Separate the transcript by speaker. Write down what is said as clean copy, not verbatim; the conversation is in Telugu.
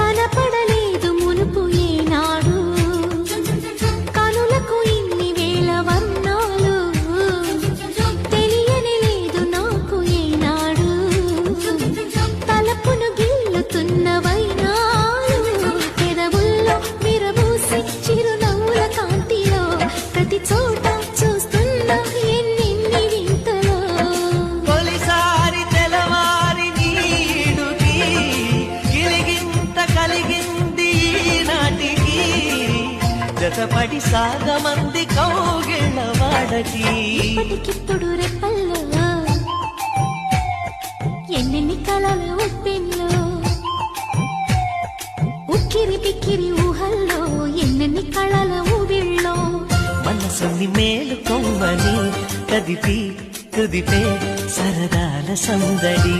Speaker 1: కనపడలేదు మునుపు ఏనాడు కనులకు ఇన్ని వేల వర్ణాలు తెలియని లేదు నాకు ఏనాడు తలపును గిల్లుతున్న వైనాలు పెదవుల్లో విరబూసి చిరునవ్వుల కాంతిలో ప్రతి చోట చూస్తున్నా ఎన్నెన్ని వింతలో
Speaker 2: తొలిసారి తెలవారి నీడుకి గిలిగింత కలిగింది నాటికి జతపడి సాగమంది కౌగిళ్ళ వాడకి
Speaker 1: ఇప్పటికిప్పుడు రెప్పల్లో ఎన్నెన్ని కలల ఉప్పెన్లో ఉక్కిరి పిక్కిరి ఊహల్లో ఎన్నెన్ని కళల ఊబిళ్ళో
Speaker 2: మనసుని మేలుకొమ్మని కదిపి కుదిపే సరదాల సందడి